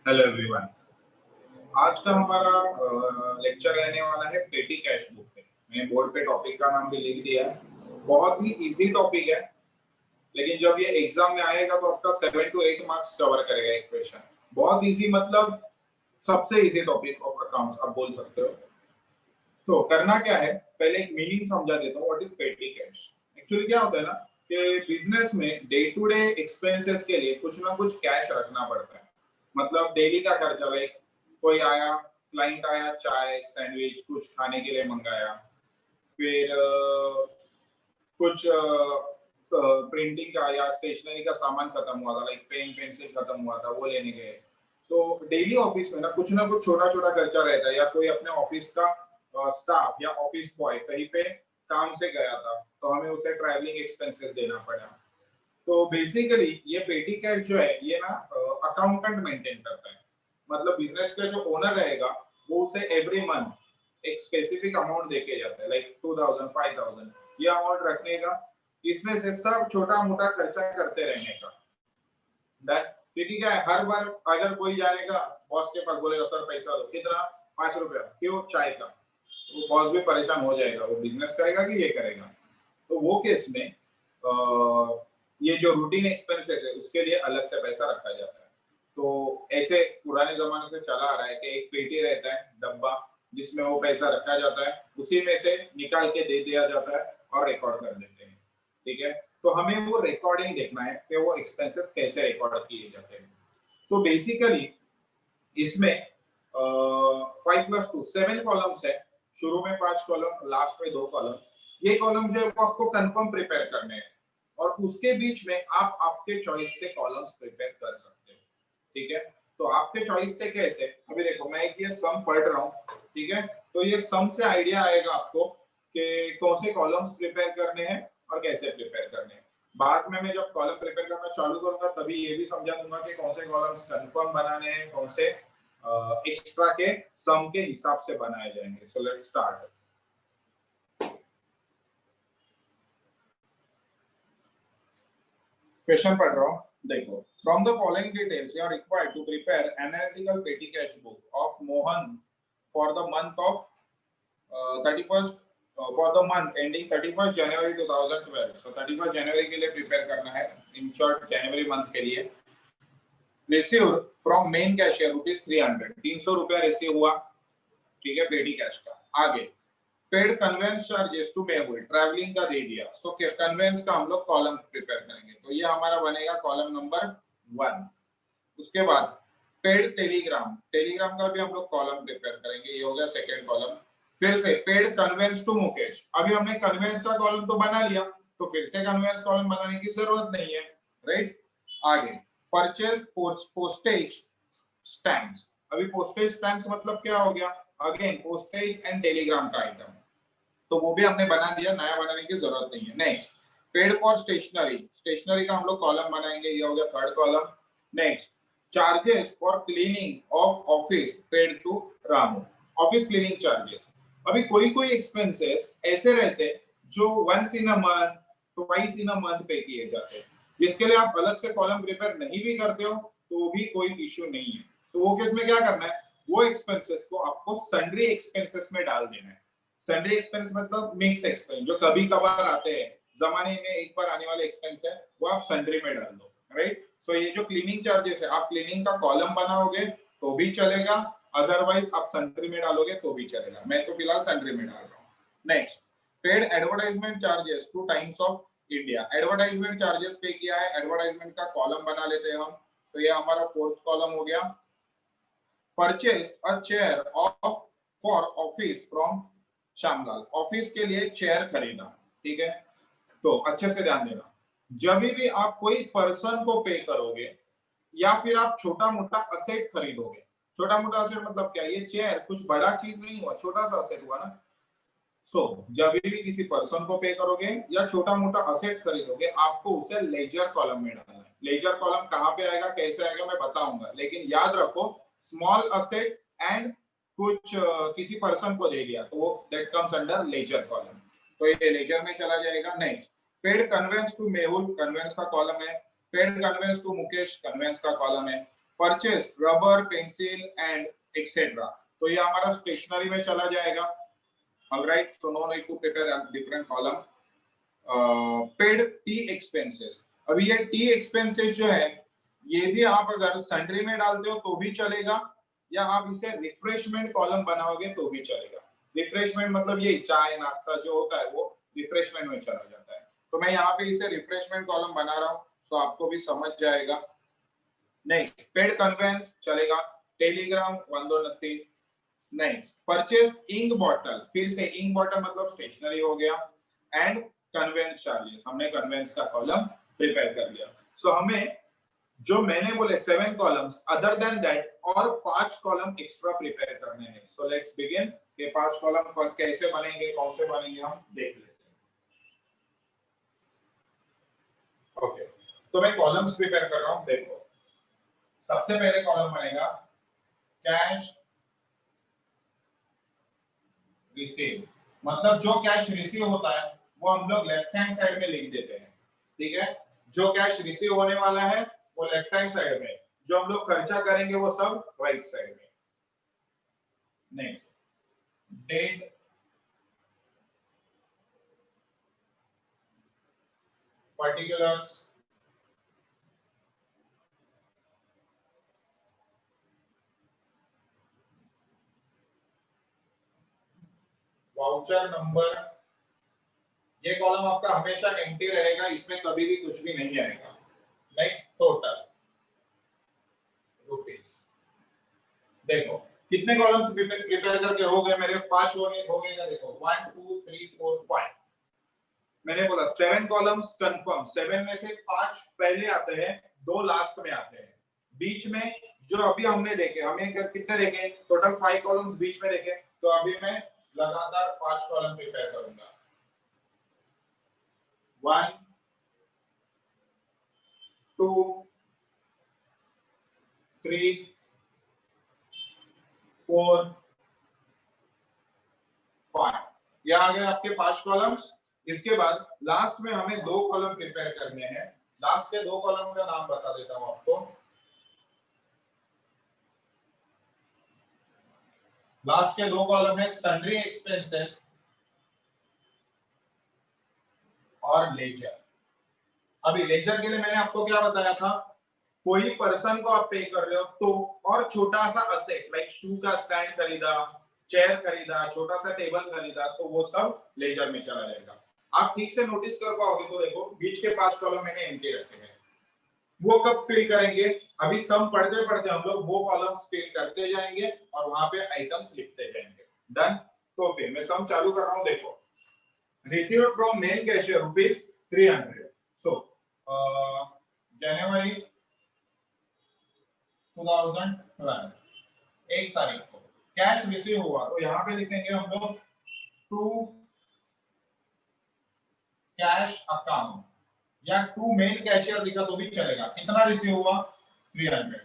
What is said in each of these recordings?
Hello everyone. आज का हमारा लेक्चर रहने वाला है पेटी कैश बुक पे। मैंने बोर्ड पे टॉपिक का नाम भी लिख दिया है। बहुत ही इजी टॉपिक है, लेकिन जब ये एग्जाम में आएगा तो आपका 7 to 8 मार्क्स कवर करेगा एक क्वेश्चन। बहुत इजी मतलब सबसे इजी टॉपिक ऑफ अकाउंट्स आप बोल सकते हो। तो करना क्या है, पहले एक मीनिंग समझा देता हूँ। व्हाट इज पेटी कैश? एक्चुअली क्या होता है ना कि बिजनेस में डे टू डे एक्सपेंसेस के लिए कुछ ना कुछ कैश रखना पड़ता है। मतलब डेली का खर्चा, लाइक कोई आया, क्लाइंट आया, चाय सैंडविच कुछ खाने के लिए मंगाया, फिर कुछ प्रिंटिंग का या स्टेशनरी का सामान खत्म हुआ था, लाइक पेन पेंसिल खत्म हुआ था, वो लेने गए। तो डेली ऑफिस में ना कुछ छोटा छोटा खर्चा रहता है, या कोई अपने ऑफिस का स्टाफ या ऑफिस बॉय कहीं पे काम से गया था तो हमें उसे ट्रैवलिंग एक्सपेंसेस देना पड़ा। तो बेसिकली ये पेटी कैश जो है ये ना अकाउंटेंट मेंटेन करता है। मतलब बिजनेस का जो ओनर रहेगा वो उसे एवरी मंथ एक स्पेसिफिक अमाउंट देके जाता है, लाइक 2000 5000 ये अमाउंट रखने का। इसमें से सब छोटा मोटा खर्चा करते रहने का। क्योंकि क्या है, हर बार अगर कोई जाएगा बॉस के पास बोलेगा सर पैसा दो, कितना? 5 रुपया, क्यों? चाय का। तो बॉस भी परेशान हो जाएगा, वो बिजनेस करेगा कि ये करेगा। तो वो केस में ये जो रूटीन एक्सपेंसेस है उसके लिए अलग से पैसा रखा जाता है। तो ऐसे पुराने जमाने से चला आ रहा है कि एक पेटी रहता है, डब्बा, जिसमें वो पैसा रखा जाता है, उसी में से निकाल के दे दिया जाता है और रिकॉर्ड कर देते हैं। ठीक है, तो हमें वो रिकॉर्डिंग देखना है कि वो एक्सपेंसेस कैसे रिकॉर्ड किए जाते हैं। तो बेसिकली इसमें 5+2 7 कॉलम्स है। शुरू में 5 कॉलम, लास्ट में 2 कॉलम। ये कॉलम जो है वो आपको कंफर्म प्रिपेयर करने हैं, और उसके बीच में आप आपके चॉइस से कॉलम्स प्रिपेयर कर सकते हो। ठीक है, तो आपके चॉइस से कैसे? अभी देखो मैं एक ये सम पढ़ रहा हूँ, ठीक है, तो ये सम से आइडिया आएगा आपको कि कौन से कॉलम्स प्रिपेयर करने हैं और कैसे प्रिपेयर करने हैं। बाद में मैं जब कॉलम प्रिपेयर करना चालू करूंगा तभी ये भी समझा दूंगा कि कौन से कॉलम्स कंफर्म बनाने हैं, कौन से एक्स्ट्रा के सम के हिसाब से बनाए जाएंगे। सो लेट्स स्टार्ट। क्वेश्चन पढ़ रहा हूँ, देखो। From the following details, you are required to prepare analytical petty cash book of Mohan for the month of 31st for the month ending 31st January 2012. So 31st January के लिए prepare करना है, in short January month के लिए। Received from main cashier rupees 300, 300 रुपया receive हुआ, ठीक है, पेटी कैश का। आगे paid conveyance charges to Mehul, travelling का दे दिया। सो कन्वेंस का हम लोग कॉलम प्रिपेयर करेंगे, तो ये हमारा बनेगा कॉलम नंबर 1। उसके बाद पेड टेलीग्राम, टेलीग्राम का भी हम लोग कॉलम प्रिपेयर करेंगे, ये हो गया सेकंड कॉलम। फिर से पेड कन्वेंस टू मुकेश, अभी हमने कन्वेंस का कॉलम तो बना लिया, तो फिर से कन्वेंस कॉलम बनाने की जरूरत नहीं है, राइट। आगे परचेज पोस्टेज स्टैम्प्स, अभी पोस्टेज स्टैम्प्स मतलब क्या हो गया? अगेन पोस्टेज एंड टेलीग्राम का आइटम, तो वो भी हमने बना दिया, नया बनाने की जरूरत नहीं है। Next paid for stationery, stationery का हम लोग कॉलम बनाएंगे, ये हो गया third column. Next charges for cleaning of office paid to Ramu, office cleaning charges. अभी कोई कोई एक्सपेंसेस ऐसे रहते हैं जो once in a month, twice in a month पे किए जाते हैं, जिसके लिए आप अलग से कॉलम प्रिपेयर नहीं भी करते हो तो भी कोई इश्यू नहीं है। तो वो केस में क्या करना है, वो एक्सपेंसेस को आपको सन्ड्री एक्सपेंसेस में डाल देना है। सन्ड्री एक्सपेंस मतलब मिक्स एक्सपेंस, जो कभी कभार आते हैं, जमाने में एक बार आने वाले एक्सपेंस है, वो आप सन्ड्री में डाल दो, राइट। सो ये जो क्लीनिंग चार्जेस है, आप क्लीनिंग का कॉलम बनाओगे तो भी चलेगा, अदरवाइज आप सन्ड्री में डालोगे तो भी चलेगा। मैं तो फिलहाल सन्ड्री में डाल रहा हूँ। Next paid advertisement charges two times of India, advertisement charges पे किया है, एडवर्टाइजमेंट का कॉलम बना लेते हैं हम। तो ये हमारा फोर्थ कॉलम हो गया। Purchase a chair of for office from Shyamlal, office के लिए चेयर खरीदा, ठीक है। तो अच्छे से ध्यान देना, जब भी आप कोई पर्सन को पे करोगे या फिर आप छोटा मोटा असेट खरीदोगे, छोटा मोटा असेट मतलब क्या? ये चेयर कुछ बड़ा चीज नहीं हुआ, छोटा सा असेट हुआ ना। सो जब भी किसी पर्सन को पे करोगे या छोटा मोटा असेट खरीदोगे, आपको उसे लेजर कॉलम में डालना है। लेजर कॉलम कहां पे आएगा, कैसे आएगा, मैं बताऊंगा, लेकिन याद रखो स्मॉल असेट एंड कुछ किसी पर्सन को दे दिया तो that comes under ledger column, तो ये लेजर में चला जाएगा। Next paid conveyance to Mehul, conveyance का कॉलम है। Paid conveyance to Mukesh, conveyance का कॉलम है। Purchase rubber, pencil and etcetera, तो ये हमारा स्टेशनरी में चला जाएगा। Alright, so no need to prepare different column. Paid tea expenses, अभी ये टी एक्सपेंसेस जो है ये भी आप अगर सन्ड्री में डालते हो तो भी चलेगा, या आप इसे रिफ्रेशमेंट कॉलम बनाओगे तो भी चलेगा। रिफ्रेशमेंट मतलब ये चाय नाश्ता जो होता है वो रिफ्रेशमेंट में चला जाता है, तो मैं यहाँ पे इसे रिफ्रेशमेंट कॉलम बना रहा हूँ, तो आपको भी समझ जाएगा। नेक्स्ट, पेड कन्वेंस चलेगा, telegram 129। Next, purchase ink bottle, फिर से इंक बॉटल मतलब स्टेशनरी हो गया, एंड कन्वेंस चार्जेस, हमने कन्वेंस का कॉलम प्रिपेयर कर लिया। सो हमें जो मैंने बोले 7 कॉलम्स अदर देन दैट और 5 कॉलम एक्स्ट्रा प्रिपेयर करने हैं। सो लेट्स बिगिन, ये 5 कॉलम कैसे बनेंगे, कौन से बनेंगे हम देख लेते हैं। ओके, तो मैं कॉलम्स प्रिपेयर कर रहा हूं, देखो सबसे पहले कॉलम बनेगा कैश रिसीव, मतलब जो कैश रिसीव होता है वो हम लोग लेफ्ट हैंड साइड में लिख देते हैं, ठीक है। जो कैश रिसीव होने वाला है वो लेफ्ट हैंड साइड में, जो हम लोग खर्चा करेंगे वो सब राइट साइड में। Next, date particulars, voucher number, ये कॉलम आपका हमेशा एम्प्टी रहेगा, इसमें कभी भी कुछ भी नहीं आएगा। नेक्स्ट, टोटल रुपीस, देखो कितने कॉलम्स प्रिपेयर करके हो गए मेरे, 5 हो गए ना, देखो 1 2 3 4 5, मैंने बोला 7 कॉलम्स कंफर्म, 7 में से 5 पहले आते हैं, 2 लास्ट में आते हैं। बीच में जो अभी हमने देखे, हमें कितने देखे, टोटल 5 कॉलम्स बीच में देखे, तो अभी मैं लगातार 5 कॉलम प्रिपेयर करूंगा। 1 2 3 4 5, ये आ गए आपके 5 कॉलम्स। इसके बाद लास्ट में हमें 2 कॉलम प्रिपेयर करने हैं। लास्ट के 2 कॉलम का नाम बता देता हूं आपको। लास्ट के 2 कॉलम है सन्ड्री एक्सपेंसेस और लेजर। अभी लेजर के लिए मैंने आपको क्या बताया था, कोई पर्सन को आप पे कर रहे हो तो, और छोटा सा असेट लाइक शू का स्टैंड खरीदा, चेयर खरीदा, छोटा सा टेबल खरीदा, तो वो सब लेजर में चला जाएगा। आप ठीक से नोटिस कर पाओगे तो देखो बीच के 5 कॉलम मैंने एम्प्टी रखे हैं, वो कब फिल करेंगे, अभी सम पढ़ते पढ़ते हम लोग वो कॉलम्स फिल करते जाएंगे और वहां पे आइटम्स लिखते जाएंगे। डन, तो फिर मैं सम चालू कर रहा हूं, देखो received from main cashier rupees 300, सो जनवरी 2012 1 तारीख को कैश रिसीव हुआ, तो यहाँ पे लिखेंगे हम लोग टू कैश अकाउंट, या टू मेन कैशियर लिखा तो भी चलेगा। कितना रिसीव हुआ, 300।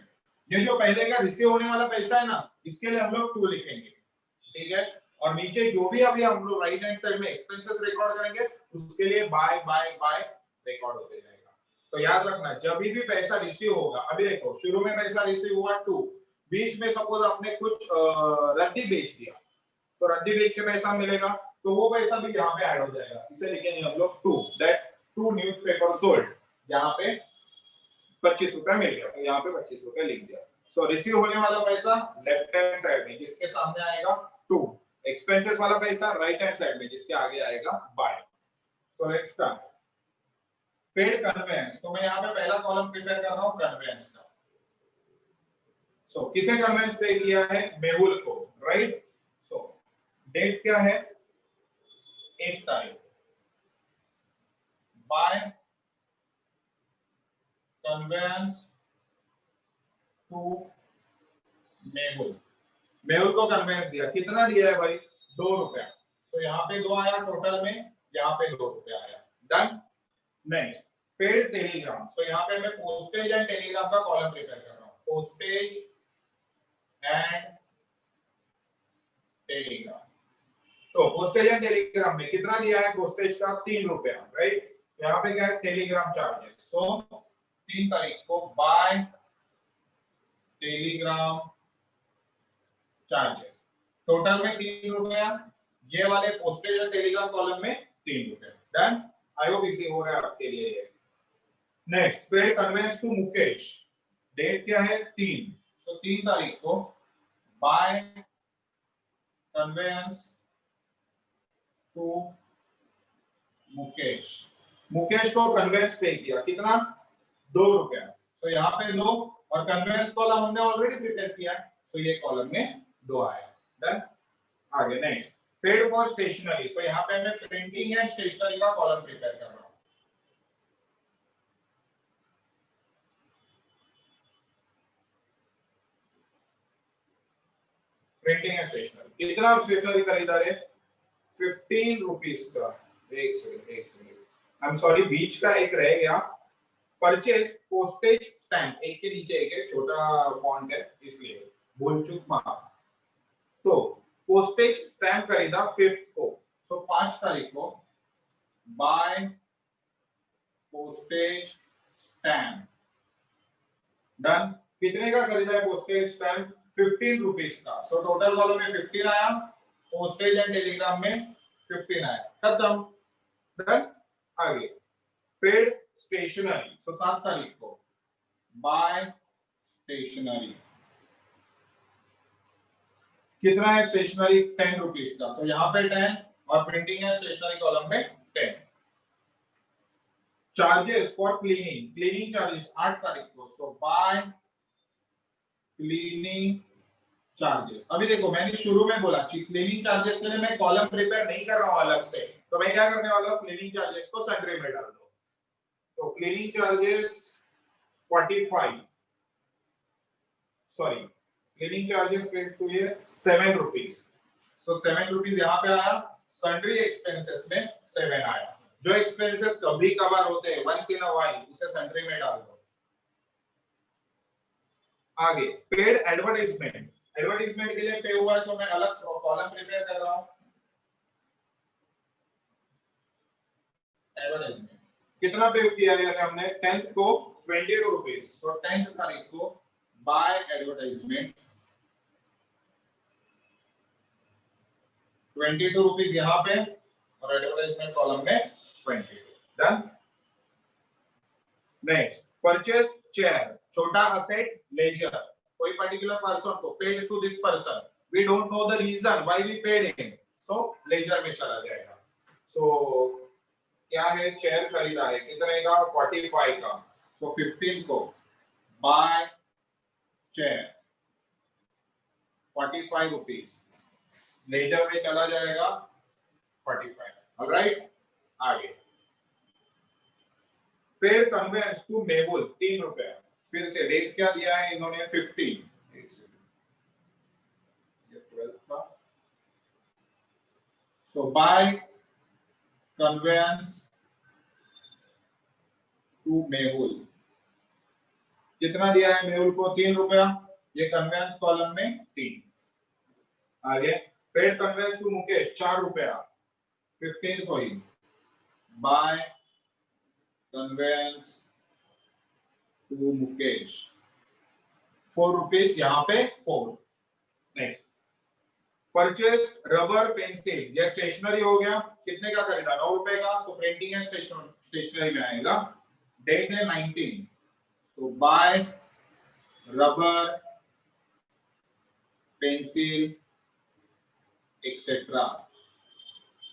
ये जो पहले का रिसीव होने वाला पैसा है ना, इसके लिए हम लोग 2 लिखेंगे, ठीक है। और नीचे जो भी अभी हम लोग राइट हैंड साइड में एक्सपेंसेस रिकॉर्ड करेंगे उसके लिए बाय बाय बाय रिकॉर्ड होते जाएगा। तो याद रखना जब भी पैसा रिसीव होगा, अभी देखो शुरू में पैसा रिसीव हुआ 2, बीच में सपोज आपने कुछ रद्दी बेच दिया, तो रद्दी बेच के पैसा मिलेगा, तो वो पैसा भी यहाँ पे ऐड हो जाएगा, इसे लिखेंगे हम लोग 2, दैट 2 न्यूज़पेपर सोल्ड, यहाँ पे 25 रुपया मिल गया, तो यहाँ पे 25 रुपया लिख दिया। सो रिसीव होने वाला पैसा लेफ्ट हैंड साइड में जिसके सामने आएगा 2, एक्सपेंसेस वाला पैसा राइट हैंड साइड में जिसके आगे आएगा by. So let's start. Paid conveyance, तो मैं यहाँ पे पहला कॉलम प्रिपेयर कर रहा हूँ कन्वेंस का। सो किसे कन्वेंस पे किया है, मेहुल को, राइट। सो डेट क्या है, 1 तारीख, by conveyance to Mehul, Mehul को कन्वेंस दिया, कितना दिया है भाई, 2 रुपया, तो यहाँ पे 2 आया टोटल में, यहाँ पे 2 रुपया आया। डन। नेक्स्ट, पेड टेलीग्राम, तो यहाँ पे मैं पोस्टेज एंड टेलीग्राम का कॉलम प्रिपेयर कर रहा हूँ, पोस्टेज एंड टेलीग्राम। तो पोस्टेज एंड टेलीग्राम में कितना दिया है, पोस्टेज का 3 रुपया, राइट। यहाँ पे क्या है, टेलीग्राम चार्जेस, सो 3 तारीख को बाय टेलीग्राम चार्जेस टोटल में 3 रुपया, ये वाले पोस्टेज और टेलीग्राम कॉलम में 3 रुपया। डन, आई होप इजी हो रहा है आपके लिए ये। Next, paid conveyance to Mukesh, date क्या है 3, सो 3 तारीख को by conveyance to Mukesh, Mukesh को कन्वेंस पे किया, कितना 2 रुपया, तो यहाँ पे 2 और कन्वेंस कॉलम हमने ऑलरेडी प्रिपेयर किया है, तो ये कॉलम में 2 आया। डन, आगे नेक्स्ट, पेड फॉर स्टेशनरी, सो यहाँ पे मैं प्रिंटिंग एंड स्टेशनरी का कॉलम प्रिपेयर कर रहा हूँ। प्रिंटिंग एंड स्टेशनरी, कितना स्टेशनरी खरीदा रे 15 रुपीस का, एक सेकंड आई एम सॉरी बीच का एक रह गया, परचेज पोस्टेज स्टैम्प, एक के नीचे एक है, छोटा फॉन्ट है इसलिए भूल चूक माफ। तो पोस्टेज स्टैम्प खरीदा 5th को, सो 5 तारीख को बाय पोस्टेज स्टैम्प। डन, कितने का खरीदा है पोस्टेज स्टैम्प 15 रुपीस का, सो टोटल कॉलम में 15 आया, पोस्टेज एंड टेलीग्राम में 15 आया, खत्म। डन, आगे पेड स्टेशनरी, सो 7 तारीख को बाय स्टेशनरी, कितना है स्टेशनरी 10 रुपीस का, सो यहाँ पे 10 और प्रिंटिंग एंड स्टेशनरी कॉलम में 10। Charges for cleaning, cleaning charges 8 तारीख को, सो बाय क्लीनिंग चार्जेस। अभी देखो मैंने शुरू में बोला क्लीनिंग चार्जेस के लिए मैं कॉलम प्रिपेयर नहीं कर रहा हूं अलग से, तो मैं क्या करने वाला हूं, क्लीनिंग चार्जेस को सन्ड्री में डाल दो, तो cleaning charges 45, sorry cleaning charges paid to ये 7 रुपीस, सो 7 रुपीस यहाँ पे आया, सन्ड्री एक्सपेंसेस में 7 आया, जो एक्सपेंसेस कभी कभार होते हैं वंस इन अ व्हाइल उसे सन्ड्री में डाल दो। आगे पेड एडवर्टाइजमेंट, एडवर्टाइजमेंट के लिए पे हुआ है, तो मैं अलग कॉलम प्रिपेयर कर रहा हूं। एडवर्टाइजमेंट कितना पे किया है हमने 10th को 22 रुपीस, तो 10th तारीख को बाय एडवर्टाइजमेंट 22 रुपीस यहाँ पे और एडवर्टाइजमेंट कॉलम में 22। डन, नेक्स्ट परचेज चेयर, छोटा असेट लेजर, कोई पर्टिकुलर पर्सन को paid to this person, we don't know the reason why we paid him, so ledger में चला जाएगा। सो क्या है, चेयर खरीदा है, कितने का 45 का, सो 15 को बाय चेयर 45 रुपीस, लेजर में चला जाएगा 45। ऑलराइट, आगे पेड कन्वेंस टू मेहुल 3 रुपए, फिर से रेट क्या दिया है इन्होंने 15, ये 12 था, सो बाय कन्वेंस टू मेहुल, कितना दिया है मेहुल को 3 रुपया, ये कन्वेंस कॉलम में 3। आगे पेड कन्वेंस टू मुकेश 4 रुपया 15 को ही by conveyance to Mukesh 4 rupees, यहाँ पे 4। नेक्स्ट परचेज रबर पेंसिल, ये स्टेशनरी हो गया, कितने का खरीदा 9 रुपए का, सो प्रिंटिंग एंड स्टेशनरी में आएगा, डेट है 19, तो बाय रबर पेंसिल एक्सेट्रा,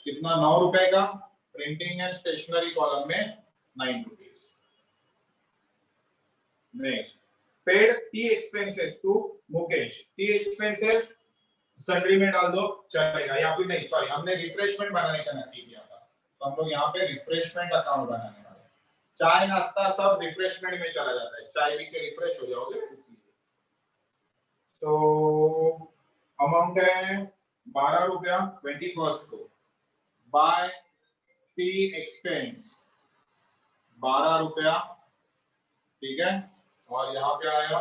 कितना 9 रुपए का, प्रिंटिंग एंड स्टेशनरी कॉलम में 9 rupees. Next paid tea expenses to Mukesh, tea expenses sundry में डाल दो चलेगा, या फिर नहीं सॉरी हमने रिफ्रेशमेंट बनाने का नक्की किया था, तो हम लोग यहाँ पे रिफ्रेशमेंट अकाउंट बनाने वाले, चाय नाश्ता सब रिफ्रेशमेंट में चला जाता है, चाय पी के रिफ्रेश हो जाओगे इसलिए। सो अमाउंट है 12 रुपया 21st को बाय टी एक्सपेंस 12 रुपया, ठीक है, और यहाँ पे आया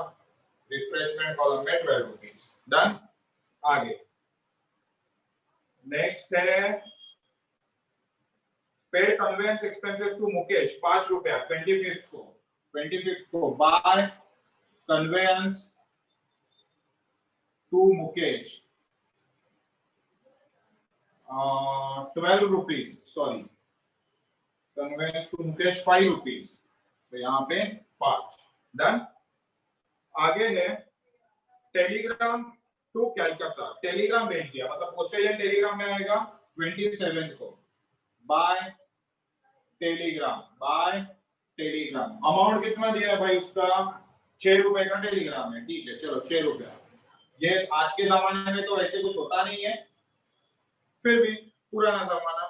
रिफ्रेशमेंट कॉलम में 12 रुपीस। डन, आगे नेक्स्ट है paid conveyance expenses to Mukesh 5 रुपया 25th को by conveyance to Mukesh 12 rupees, sorry conveyance to Mukesh 5 rupees, तो यहाँ पे 5। डन। आगे है टेलीग्राम टू कैलकाटा, टेलीग्राम भेज दिया, मतलब पोस्टल टेलीग्राम में आएगा 27 को, by telegram, by telegram. Amount कितना दिया है भाई उसका, 6 रुपए का टेलीग्राम है, ठीक है चलो 6 रुपया। ये आज के जमाने में तो ऐसे कुछ होता नहीं है, फिर भी पुराना जमाना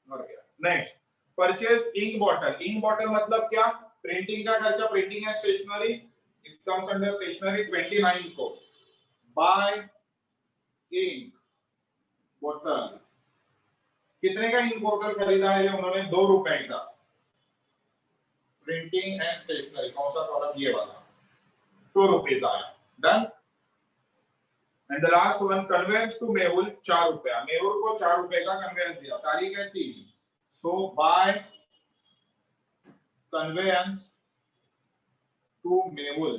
मर गया। Next, purchase ink bottle. Ink bottle मतलब क्या, प्रिंटिंग का खर्चा, printing and stationery, it comes under stationery 29 को, बाय इंक बॉटल। कितने का इंक बॉटल खरीदा है उन्होंने, 2 रुपए का। प्रिंटिंग एंड स्टेशनरी कौन सा कॉलम, ये वाला, 2 रुपीज आया। Done. And the last one, conveyance to Mehul 4 रुपया, मेहुल को 4 रुपए का कन्वेंस दिया, तारीख है 3, so by conveyance to Mehul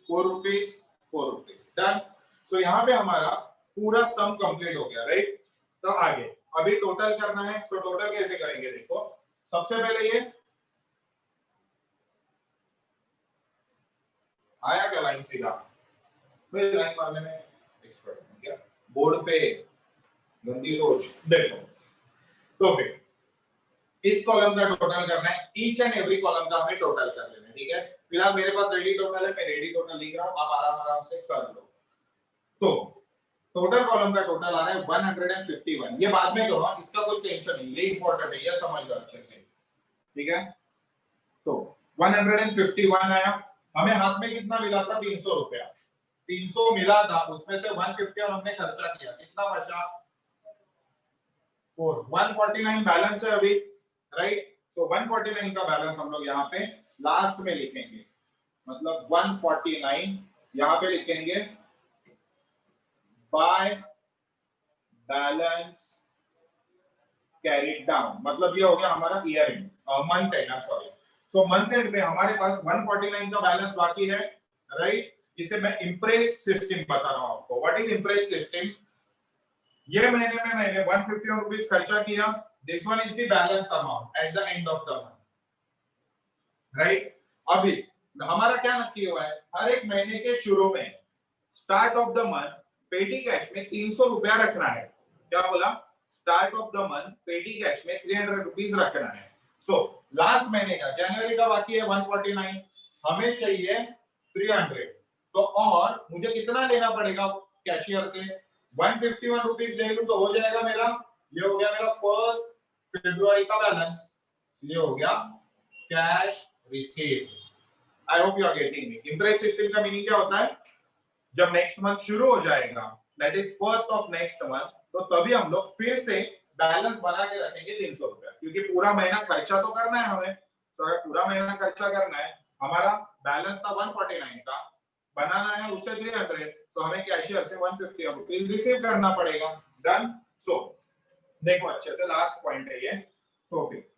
4 rupees, 4 rupees. Done. So यहाँ पे हमारा पूरा सम कंप्लीट हो गया, राइट। तो आगे अभी टोटल करना है, सो टोटल कैसे करेंगे, देखो सबसे पहले ये आया क्या लाइन सीधा, फिर लाइन मारने में एक्सपर्ट है क्या, बोर्ड पे गंदी सोच। देखो तो फिर इस कॉलम का टोटल करना है, ईच एंड एवरी कॉलम का हमें टोटल कर लेना है, ठीक है। फिलहाल मेरे पास रेडी टोटल है, मैं रेडी टोटल लिख रहा हूं, आप आराम से कर लो। तो टोटल कॉलम का टोटल आ रहा है 151। ये बाद में करो, इसका कोई टेंशन नहीं, ये इंपॉर्टेंट है, ये समझ लो अच्छे से, ठीक है। तो 151 आया, हमें हाथ में कितना मिला था, 300 रुपया, 300 मिला था, उसमें से 150 हमने खर्चा किया, कितना बचा 4, 149 बैलेंस है अभी, राइट। तो 149 का बैलेंस हम लोग यहाँ पे लास्ट में लिखेंगे, मतलब 149 यहाँ पे लिखेंगे बाय बैलेंस कैरीड डाउन, मतलब ये हो गया हमारा year and, month and, I am sorry. So month and में हमारे पास 149 का बैलेंस बाकी है, राइट। इसे मैं इम्प्रेस सिस्टम बता रहा हूं आपको। व्हाट इज इम्प्रेस सिस्टम, ये महीने में मैंने 151 रुपीस खर्चा किया, this one is the balance amount at the end of the month, right. अभी हमारा क्या नक्की हुआ है, हर एक महीने के शुरू में स्टार्ट ऑफ द मंथ पेटी कैश में 300 रुपया रखना है। क्या बोला, स्टार्ट ऑफ द मंथ पेटी कैश में 300 रुपीस रखना है। सो लास्ट महीने का जनवरी का बाकी है 149, हमें चाहिए 300, तो और मुझे कितना लेना पड़ेगा कैशियर से, 151 रुपीस ले लूं तो हो जाएगा मेरा, ये हो गया मेरा 1 फरवरी का बैलेंस, ये हो गया cash receive. I hope you are getting me. Imprest system का मीनिंग क्या होता है, जब नेक्स्ट मंथ शुरू हो जाएगा, that is first of next month, तो तभी हम लोग फिर से बैलेंस बना के रखेंगे 300 रुपया, क्योंकि पूरा महीना खर्चा तो करना है हमें। तो अगर पूरा महीना खर्चा करना है, हमारा बैलेंस था 149 का, बनाना है उससे 300, तो हमें कैशियर से 150 रुपीज रिसीव करना पड़ेगा। डन। सो देखो अच्छे से, लास्ट पॉइंट है ये, तो फिर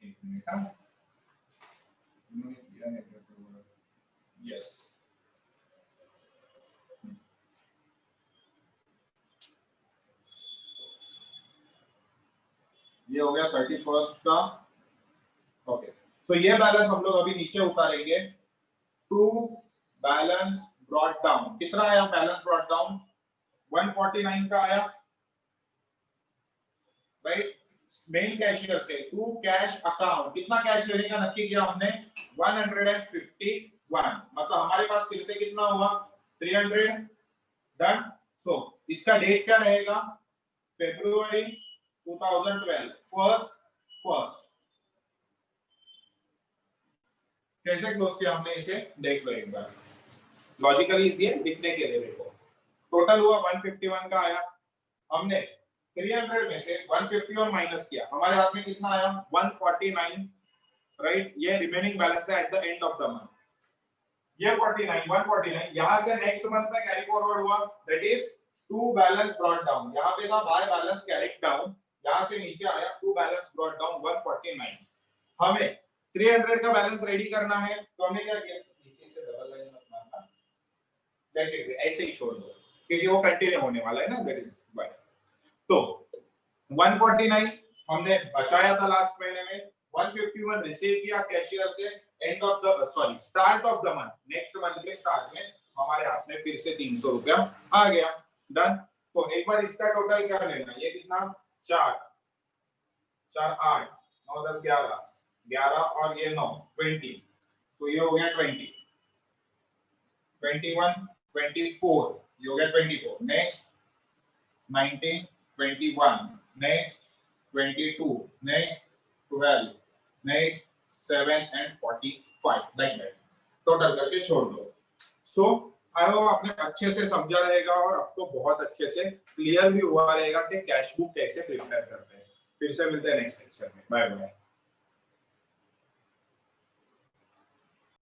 एक मिनट, यस ये हो गया 31 का, ओके। तो ये बैलेंस हम लोग अभी नीचे उतारेंगे, टू बैलेंस ब्रॉट डाउन, कितना आया बैलेंस ब्रॉट डाउन, 149 का आया, राइट। मेन कैशियर से टू कैश अकाउंट, कितना कैश लेने का नक्की किया हमने, 151, मतलब हमारे पास फिर से कितना हुआ 300। डन। सो इसका डेट क्या रहेगा, फरवरी 2012, फर्स्ट। कैसे क्लोज किया हमने इसे, देख लो एक बार, लॉजिकली इजी है लिखने के लिए। देखो टोटल हुआ 151 का आया, हमने 300 में से 151 माइनस किया, हमारे हाथ में कितना आया 149, राइट। ये रिमेनिंग बैलेंस है at the end of the month, ये 149 यहां से नेक्स्ट मंथ में कैरी फॉरवर्ड हुआ, that is to balance brought down, यहां पे था बाय बैलेंस कैरीड डाउन, यहां से नीचे आया टू बैलेंस ब्रॉट डाउन 149। हमें 300 का बैलेंस रेडी करना है, तो हमने क्या किया, नीचे से डबल लाइन मत मारना, लेट इट बी, ऐसे ही छोड़ दो क्योंकि वो कंटिन्यू होने वाला है ना, दैट इज व्हाई। तो 149 हमने बचाया था लास्ट महीने में, 151 रिसीव किया कैशियर से and of the sorry start of the month, next month के स्टार्ट में हमारे हाथ में फिर से 300 रुपया आ गया। डन। तो एक बार इसका टोटल कर लेना, ये कितना 4 4 8 9 10 11 11 और ये 9 20, तो ये हो गया 20 21 24, ये हो गया 24, next 19 21, next 22, next 12, next 7 and 45 like that total करके छोड़ दो। सो आई होप आपने अच्छे से समझा रहेगा और आपको बहुत अच्छे से क्लियर भी हुआ रहेगा कि कैश बुक कैसे प्रिपेयर करते हैं। फिर से मिलते हैं नेक्स्ट लेक्चर में, बाय बाय।